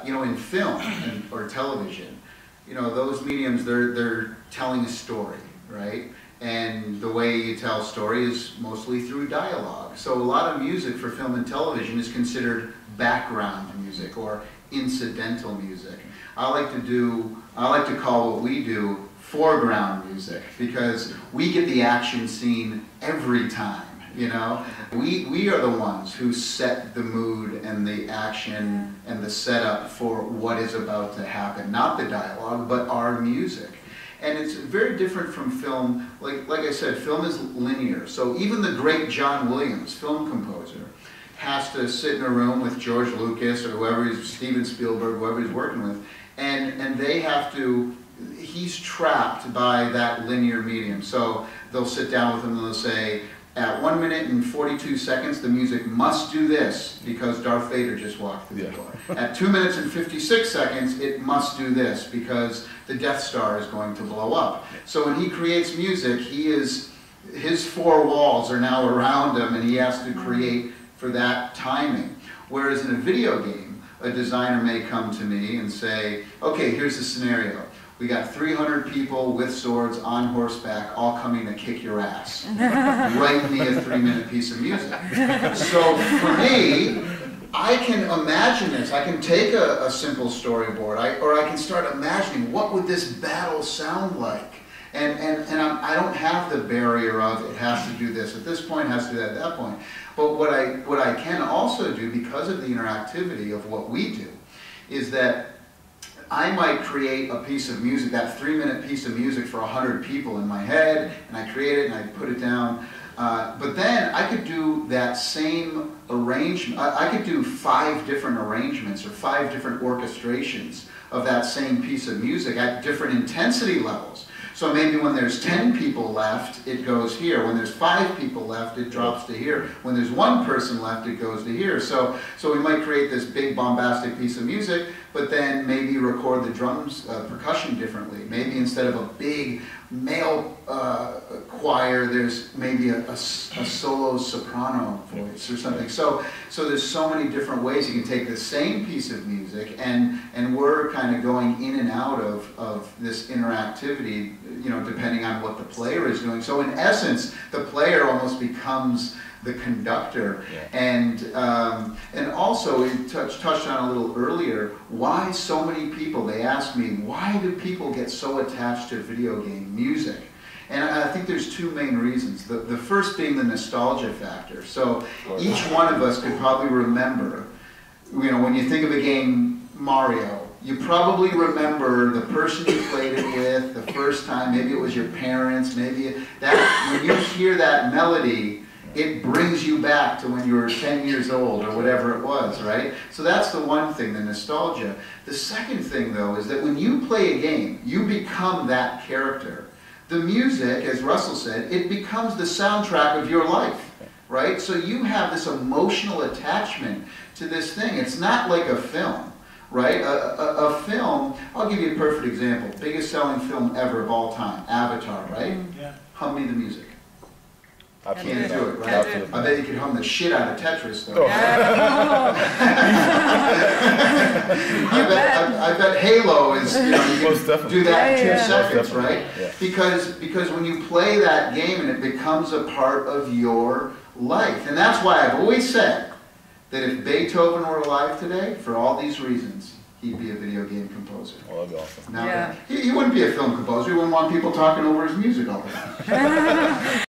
you know, in film or television, you know, those mediums, they're telling a story, right? And the way you tell a story is mostly through dialogue. So a lot of music for film and television is considered background music or incidental music. I like to call what we do foreground music, because we get the action scene every time, you know? We are the ones who set the mood and the action and the setup for what is about to happen. Not the dialogue, but our music. And it's very different from film. Like I said, film is linear. So even the great John Williams, film composer, has to sit in a room with George Lucas or whoever he's, Steven Spielberg, whoever he's working with, and they have to, he's trapped by that linear medium. So they'll sit down with him and they'll say, at 1 minute and 42 seconds, the music must do this because Darth Vader just walked through the door. At 2 minutes and 56 seconds, it must do this because the Death Star is going to blow up. So when he creates music, his four walls are now around him and he has to create for that timing. Whereas in a video game, a designer may come to me and say, okay, here's the scenario. We got 300 people with swords on horseback all coming to kick your ass. Write me a 3-minute piece of music. So for me, I can imagine this. I can take a simple storyboard, or I can start imagining what would this battle sound like. And I don't have the barrier of it has to do this at this point, has to do that at that point. But what I can also do, because of the interactivity of what we do, is that I might create a piece of music, that 3-minute piece of music for 100 people in my head, and I create it and I put it down. But then I could do that same arrangement. I could do 5 different arrangements or 5 different orchestrations of that same piece of music at different intensity levels. So maybe when there's 10 people left, it goes here. When there's 5 people left, it drops to here. When there's 1 person left, it goes to here. So we might create this big bombastic piece of music, but then maybe record the drums, percussion differently. Maybe instead of a big male choir, there's maybe a solo soprano voice or something. So there's so many different ways you can take the same piece of music, and we're kind of going in and out of this interactivity, you know, depending on what the player is doing. So in essence, the player almost becomes the conductor. And also, we touched on a little earlier, why so many people, they ask me, why do people get so attached to video game music? And I think there's 2 main reasons. The first being the nostalgia factor. So each one of us could probably remember, you know, when you think of a game, Mario, you probably remember the person you played it with the first time. Maybe it was your parents, maybe that, when you hear that melody, it brings you back to when you were 10 years old or whatever it was, right? So that's the one thing, the nostalgia. The second thing, though, is that when you play a game, you become that character. The music, as Russell said, it becomes the soundtrack of your life, right? So you have this emotional attachment to this thing. It's not like a film, right? A film, I'll give you a perfect example. Biggest selling film ever of all time, Avatar, right? Yeah. Hum me the music. Can't do it, right? I bet you could hum the shit out of Tetris, though. I bet Halo is, you know, you can do that in 2 seconds, right? Yeah. Because when you play that game and it becomes a part of your life. And that's why I've always said that if Beethoven were alive today, for all these reasons, he'd be a video game composer. Oh, that'd be awesome. Now, he wouldn't be a film composer. He wouldn't want people talking over his music all the time.